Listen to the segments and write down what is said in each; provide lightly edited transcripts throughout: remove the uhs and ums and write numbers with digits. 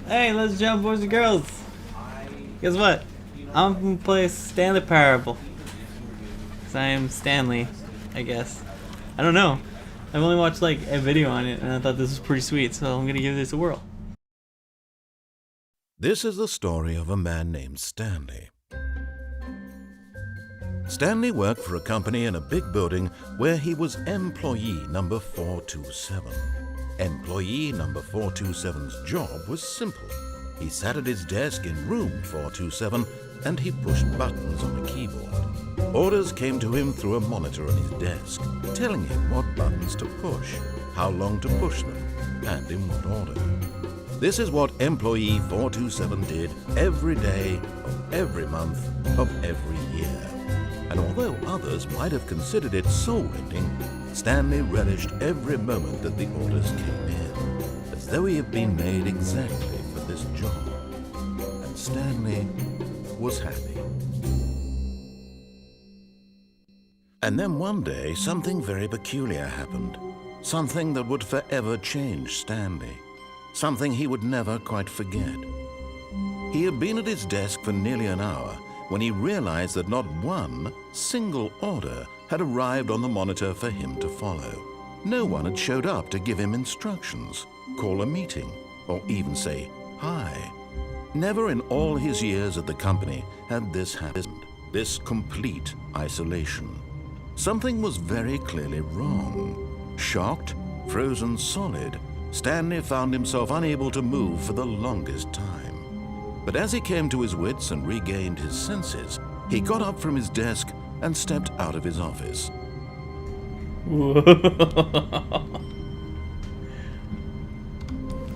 Hey, let's jump, boys and girls. Guess what? I'm gonna play Stanley Parable. Cause I am Stanley, I guess. I don't know. I've only watched like a video on it and I thought this was pretty sweet, so I'm gonna give this a whirl. This is the story of a man named Stanley. Stanley worked for a company in a big building where he was employee number 427. Employee number 427's job was simple. He sat at his desk in room 427 and he pushed buttons on a keyboard. Orders came to him through a monitor on his desk, telling him what buttons to push, how long to push them, and in what order. This is what employee 427 did every day of every month of every year. And although others might have considered it soul-rending, Stanley relished every moment that the orders came in, as though he had been made exactly for this job. And Stanley was happy. And then one day, something very peculiar happened. Something that would forever change Stanley. Something he would never quite forget. He had been at his desk for nearly an hour when he realized that not one single order had arrived on the monitor for him to follow. No one had showed up to give him instructions, call a meeting, or even say hi. Never in all his years at the company had this happened, this complete isolation. Something was very clearly wrong. Shocked, frozen solid, Stanley found himself unable to move for the longest time. But as he came to his wits and regained his senses, he got up from his desk and stepped out of his office.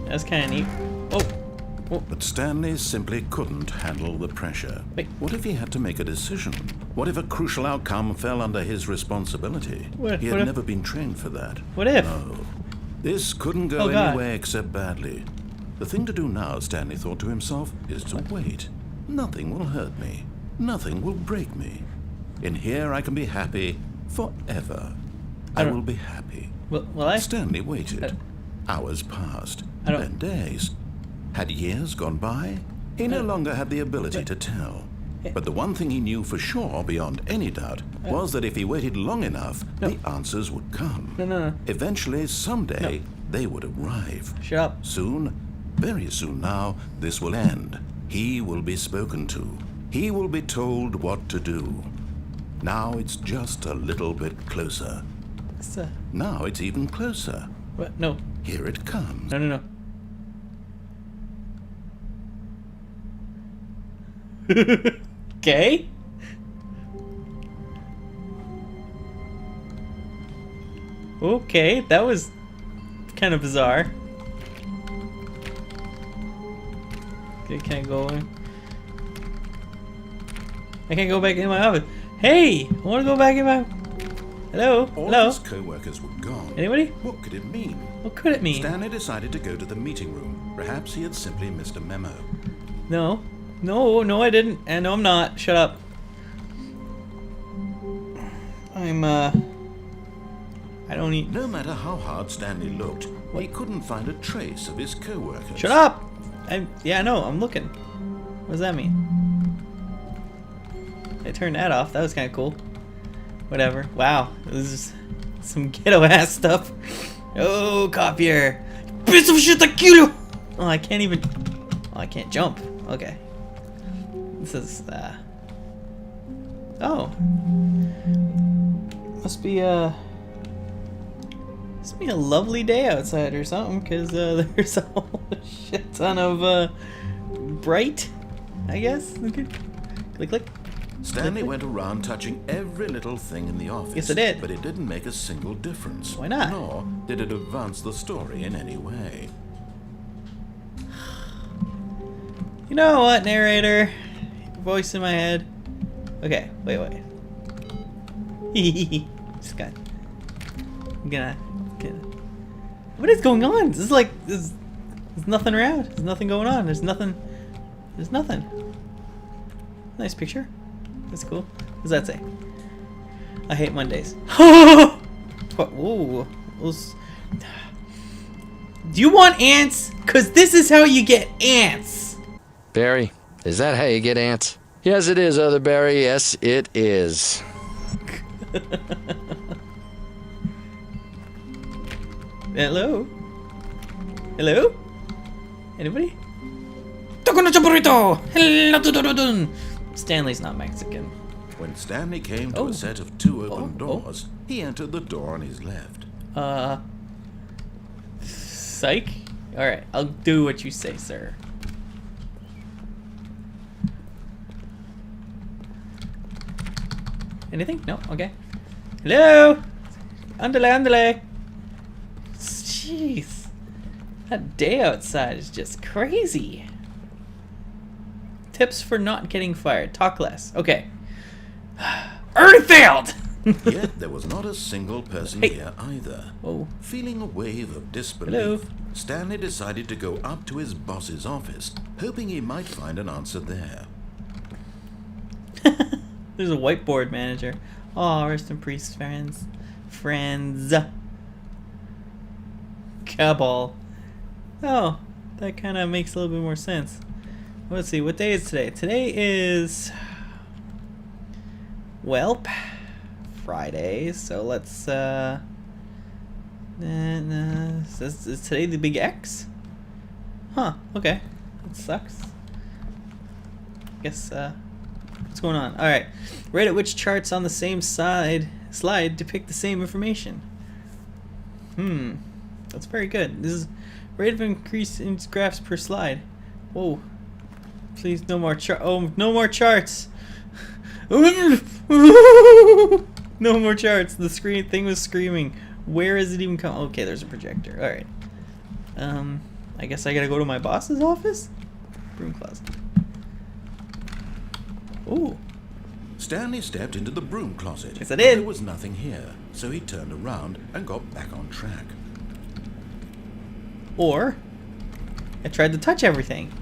That's kind of neat. Oh. But Stanley simply couldn't handle the pressure. Wait. What if he had to make a decision? What if a crucial outcome fell under his responsibility? He had never been trained for that. What if? No. This couldn't go anywhere except badly. The thing to do now, Stanley thought to himself, is to wait. Nothing will hurt me. Nothing will break me. In here I can be happy forever. I will be happy. Will I? Stanley waited. Hours passed. Then days. Had years gone by? He no longer had the ability to tell. But the one thing he knew for sure, beyond any doubt, was that if he waited long enough, the answers would come. No. Eventually, someday, they would arrive. Shut up. Soon, very soon now, this will end. He will be spoken to. He will be told what to do. Now it's just a little bit closer. Now it's even closer. What? No. Here it comes. No. Okay. Okay, that was kind of bizarre. Okay, can't go in. I can't go back in my office. Hey, I want to go back in my. Hello. All his co-workers were gone. Anybody? What could it mean? What could it mean? Stanley decided to go to the meeting room. Perhaps he had simply missed a memo. No, I didn't. And no, I'm not. Shut up. I don't need. No matter how hard Stanley looked, he couldn't find a trace of his co-workers. Shut up! Yeah, no, I'm looking. What does that mean? I turned that off. That was kind of cool. Whatever. Wow, this is some ghetto ass stuff. Oh, copier! Piece of shit! I kill you! Oh, I can't even. Oh, I can't jump. Okay. This is oh. Must be a lovely day outside or something, because there's a whole shit ton of bright, I guess. Okay. Click. Stanley went around touching every little thing in the office. Yes, it did. But it didn't make a single difference. Why not? Nor did it advance the story in any way. You know what, narrator? Voice in my head. Okay, wait. Just gonna. What is going on? This is like there's nothing around. There's nothing going on. There's nothing. Nice picture. That's cool. What does that say? I hate Mondays. What? Ooh. Do you want ants? Cause this is how you get ants. Barry, is that how you get ants? Yes, it is, Other Barry. Yes, it is. Hello? Hello? Anybody? Hello. Stanley's not Mexican. When Stanley came to a set of 2 open doors, he entered the door on his left. Psych? Alright, I'll do what you say, sir. Anything? No? Okay. Hello? Andale. Jeez. That day outside is just crazy. Tips for not getting fired. Talk less. Okay. Already failed! Yet there was not a single person here either. Oh. Feeling a wave of disbelief, Hello. Stanley decided to go up to his boss's office, hoping he might find an answer there. There's a whiteboard manager. Oh, rest in peace, friends. Friends. Cabal. Oh, that kind of makes a little bit more sense. Let's see, what day is today? Today is... Well, Friday, so let's, is today the big X? Huh, okay. That sucks. Guess, what's going on? Alright. Rate at which charts on the same slide depict the same information. That's very good. This is rate of increase in graphs per slide. Whoa. Please, no more no more charts. No more charts. The screen thing was screaming. Where is it even come? Okay, there's a projector. All right. I guess I gotta go to my boss's office. Broom closet. Ooh. Stanley stepped into the broom closet. Yes, I did. There was nothing here, so he turned around and got back on track. Or I tried to touch everything.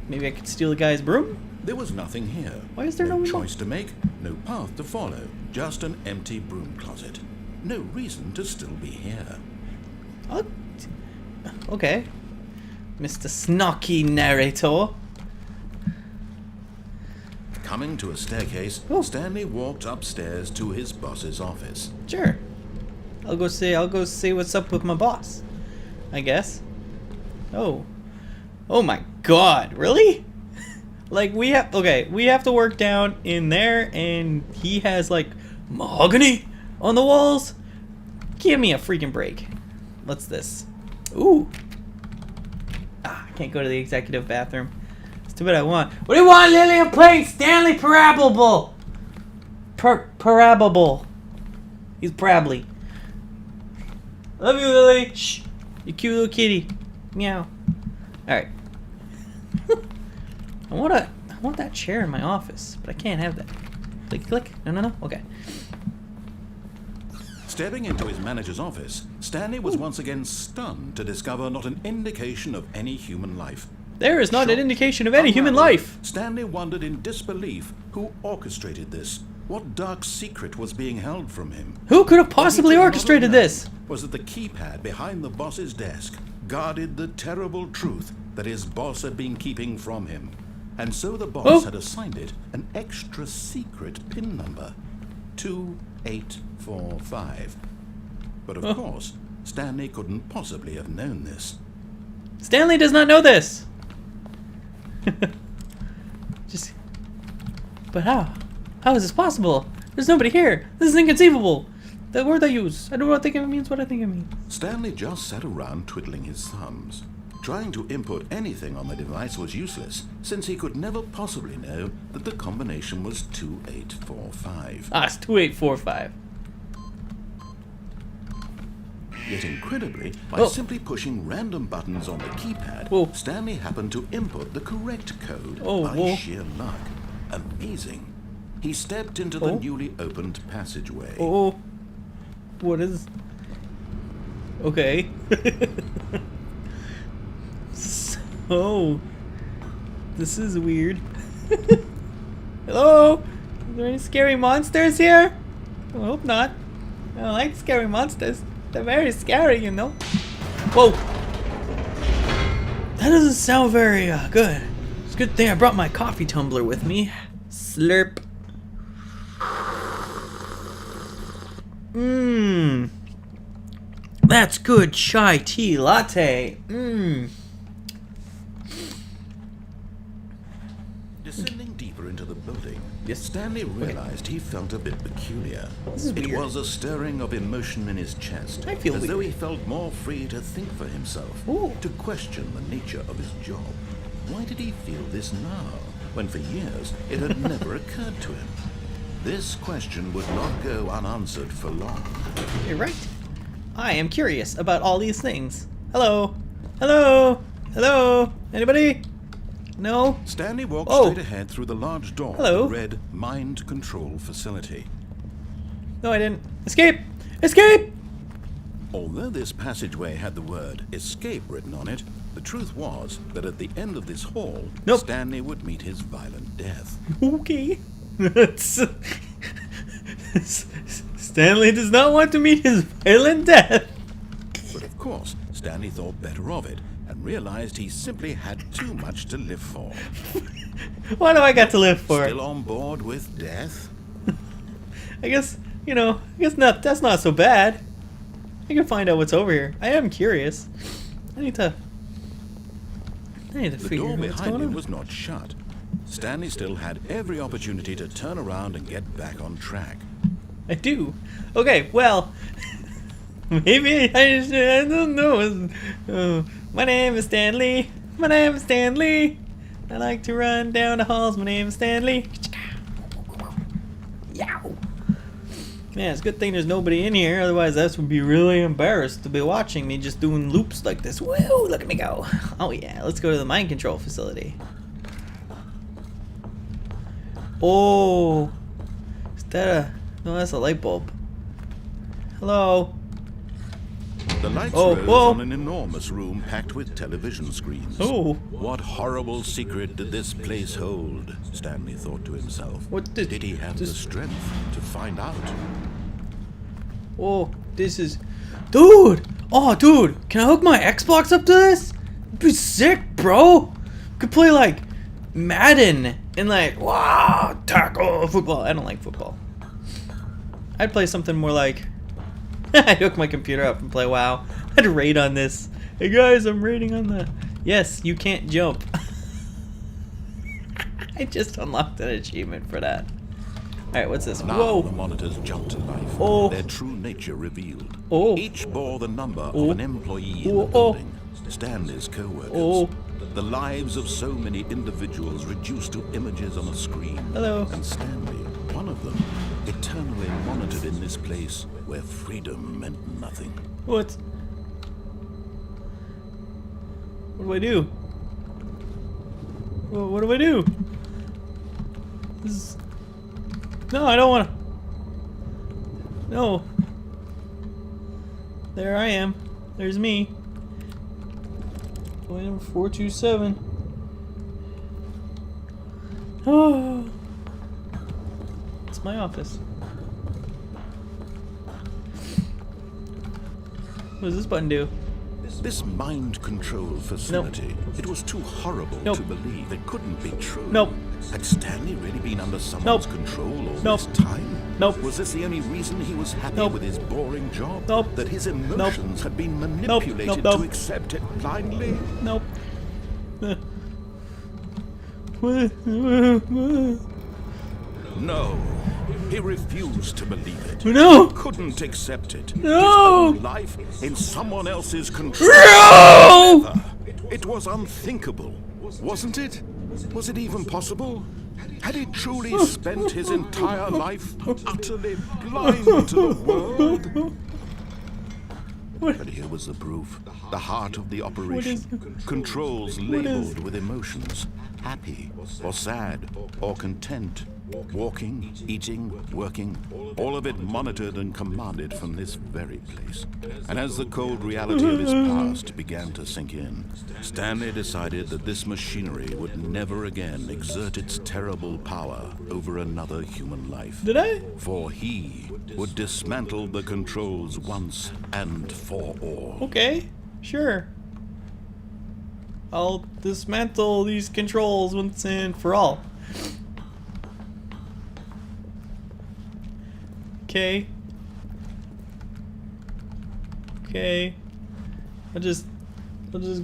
Maybe I could steal the guy's broom? There was nothing here. Why is there no choice to make, no path to follow, just an empty broom closet. No reason to still be here. Oh, okay. Mr. Snarky Narrator. Coming to a staircase, Stanley walked upstairs to his boss's office. Sure. I'll go see what's up with my boss, I guess. Oh my god, really? Like we have to work down in there and he has like mahogany on the walls? Give me a freaking break. What's this? Ooh. I can't go to the executive bathroom. It's too bad I want. What do you want, Lily? I'm playing Stanley Parabable. Parabable. He's Parably. Love you, Lily. Shh. You cute little kitty. Meow. Alright. I want that chair in my office, but I can't have that. Click. No. Okay. Stepping into his manager's office, Stanley was once again stunned to discover not an indication of any human life. There is not an indication of any human life. Stanley wondered in disbelief who orchestrated this. What dark secret was being held from him? Who could have possibly orchestrated this? Was that the keypad behind the boss's desk guarded the terrible truth that his boss had been keeping from him. And so the boss had assigned it an extra secret PIN number, 2845. But of course, Stanley couldn't possibly have known this. Stanley does not know this. But how? How is this possible? There's nobody here. This is inconceivable. The word I use. I don't think it means what I think it means. Stanley just sat around twiddling his thumbs. Trying to input anything on the device was useless, since he could never possibly know that the combination was 2845. It's 2845. Yet incredibly, by simply pushing random buttons on the keypad, Stanley happened to input the correct code by sheer luck. Amazing. He stepped into the newly opened passageway. What is... Okay. So... This is weird. Hello? Are there any scary monsters here? I hope not. I don't like scary monsters. They're very scary, you know. Whoa! That doesn't sound very good. It's a good thing I brought my coffee tumbler with me. Slurp. Mmm. That's good chai tea latte. Mmm. Descending deeper into the building, Yes. Stanley realized he felt a bit peculiar. This is It weird. was a stirring of emotion in his chest, I feel as though weird. he felt more free to think for himself, Ooh. to question the nature of his job. Why did he feel this now, when for years it had never occurred to him? This question would not go unanswered for long. You're right. I am curious about all these things. Hello? Hello? Hello? Anybody? No? Stanley walked Oh. straight ahead through the large door Hello? that read Mind Control Facility. No, I didn't. Escape! Escape! Although this passageway had the word escape written on it, the truth was that at the end of this hall, Nope. Stanley would meet his violent death. Okay. Stanley does not want to meet his violent death. But of course, Stanley thought better of it and realized he simply had too much to live for. What do I got to live for? Still on board with death? I guess, you know, I guess not. That's not so bad. I can find out what's over here. I am curious. I need to The figure door out what's behind going him on. was not shut. Stanley still had every opportunity to turn around and get back on track. I do. Okay, well, maybe I don't know. My name is Stanley. My name is Stanley. I like to run down the halls. My name is Stanley. Yow. Man, it's a good thing there's nobody in here. Otherwise, this would be really embarrassed to be watching me just doing loops like this. Whoa, look at me go. Oh yeah, let's go to the mind control facility. Oh, is that a... No, that's a light bulb. Hello. The lights Oh, rose whoa. on an enormous room packed with television screens. Oh. What horrible secret did this place hold? Stanley thought to himself. What did Did he have the strength to find out? Oh, this is... Dude! Oh, dude! Can I hook my Xbox up to this? It'd be sick, bro! Could play, like, Madden and, like, wow, tackle football. I don't like football. I'd play something more like... I'd hook my computer up and play WoW. I'd raid on this. Hey, guys, I'm raiding on the... Yes, you can't jump. I just unlocked an achievement for that. Alright, what's this? Now Whoa! the monitors jumped to life, Oh. their true nature revealed. Oh. Each bore the number Oh. of an employee in Oh, the oh. building. Stanley's co-workers. Oh. The lives of so many individuals reduced to images on a screen. Hello. And Stanley, one of them, eternally monitored in this place where freedom meant nothing. What? What do I do? What do I do? This is... No, I don't want to. No. There I am. There's me. Point number 427. Oh. It's my office. What does this button do? This mind control facility, it was too horrible Nope. to believe. It couldn't be true. Nope. Had Stanley really been under someone's Nope. control all Nope. this time? Nope. Was this the only reason he was happy Nope. with his boring job? Nope. That his emotions had been Nope. manipulated Nope. to accept it blindly? Nope. No. He refused to believe it. No! Couldn't accept it. No! His own life in someone else's control. No! It was unthinkable, wasn't it? Was it even possible? Had he truly spent his entire life utterly blind to the world? But here was the proof. The heart of the operation. Controls labeled with emotions. Happy, or sad, or content. Walking, eating, working, all of it monitored and commanded from this very place. And as the cold reality of his past began to sink in, Stanley decided that this machinery would never again exert its terrible power over another human life. Did I? For he would dismantle the controls once and for all. Okay. Sure. I'll dismantle these controls once and for all. Okay. Okay. I'll just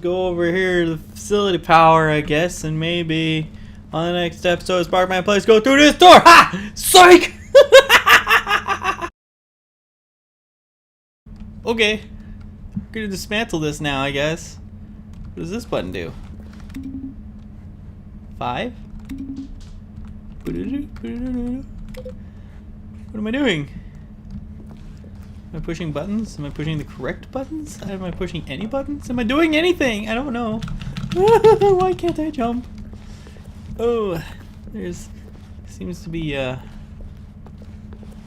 go over here to the facility power, I guess, and maybe on the next episode of Sparkman Plays go through this door. Ha! Psych! Okay. I'm gonna dismantle this now, I guess. What does this button do? 5? What am I doing? Am I pushing buttons? Am I pushing the correct buttons? Am I pushing any buttons? Am I doing anything? I don't know. Why can't I jump? Oh, there's seems to be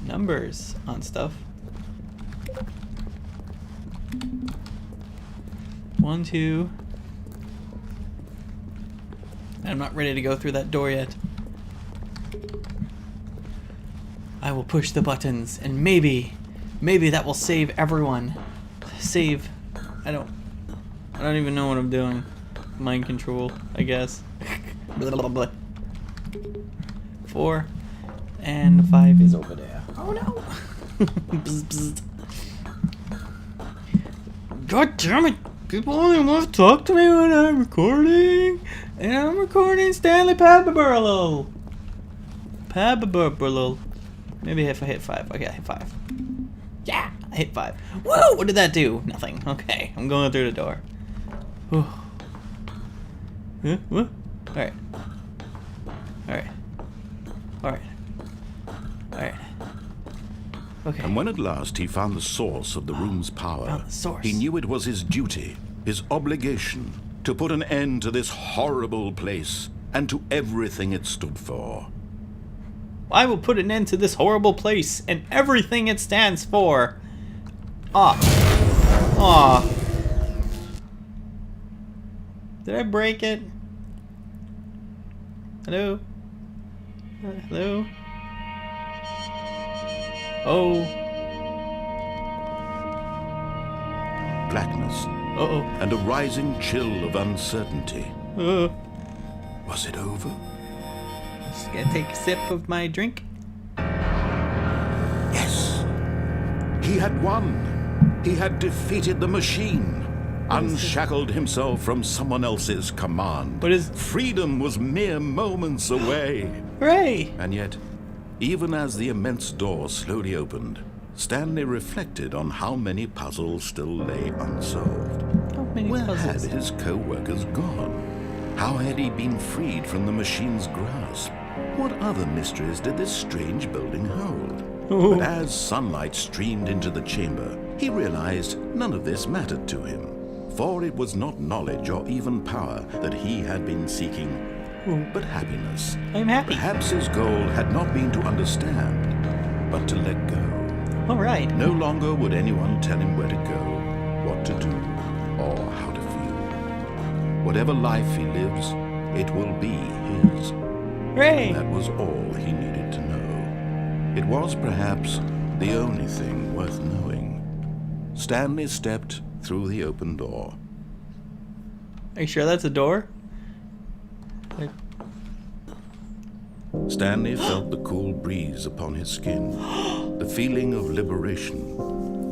numbers on stuff. 1, 2. I'm not ready to go through that door yet. I will push the buttons and maybe that will save everyone. Save. I don't even know what I'm doing. Mind control, I guess. Blah, blah, blah. 4 and 5 is over there. Oh no! Bzz, bzz. God damn it! People only want to talk to me when I'm recording, and I'm recording Stanley Parabable. Parabable. Maybe if I hit 5. Okay, I hit 5. Yeah, I hit 5. Whoa! What did that do? Nothing. Okay, I'm going through the door. Whew. Huh? What? Alright. Alright. Alright. Alright. Okay. And when at last he found the source of the room's power, Found the source. he knew it was his duty, his obligation, to put an end to this horrible place and to everything it stood for. I will put an end to this horrible place and everything it stands for. Ah. Ah. Did I break it? Hello? Hello? Oh. Blackness Uh-oh. and a rising chill of uncertainty. Uh. Was it over? Just gonna take a sip of my drink. Yes. He had won. He had defeated the machine. Unshackled himself from someone else's command. What is... Freedom was mere moments away. Hooray! And yet, even as the immense door slowly opened, Stanley reflected on how many puzzles still lay unsolved. How many Where puzzles? had his co-workers gone? How had he been freed from the machine's grasp? What other mysteries did this strange building hold? Ooh. But as sunlight streamed into the chamber, he realized none of this mattered to him. For it was not knowledge or even power that he had been seeking, but happiness. I'm happy. Perhaps his goal had not been to understand, but to let go. Alright. No longer would anyone tell him where to go, what to do, or how to feel. Whatever life he lives, it will be his. Hooray! That was all he needed to know. It was perhaps the only thing worth knowing. Stanley stepped through the open door. Are you sure that's a door? Like... Stanley felt the cool breeze upon his skin, the feeling of liberation,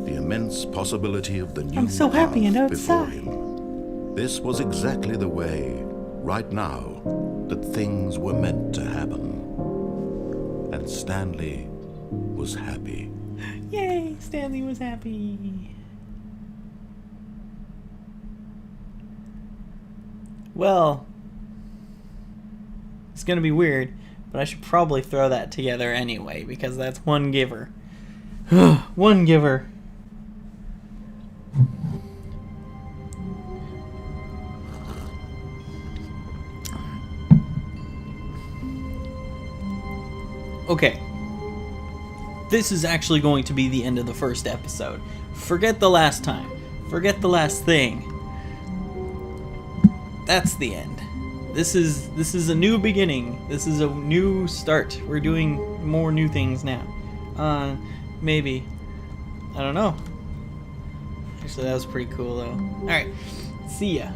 the immense possibility of the new I'm so happy and path before outside. him. This was exactly the way, right now, that things were meant to happen. And Stanley was happy. Yay! Stanley was happy. Well, it's gonna be weird, but I should probably throw that together anyway, because that's one giver. One giver. Okay. This is actually going to be the end of the first episode. Forget the last time. Forget the last thing. That's the end. This is a new beginning. This is a new start. We're doing more new things now. Maybe. I don't know. Actually, that was pretty cool though. Alright. See ya.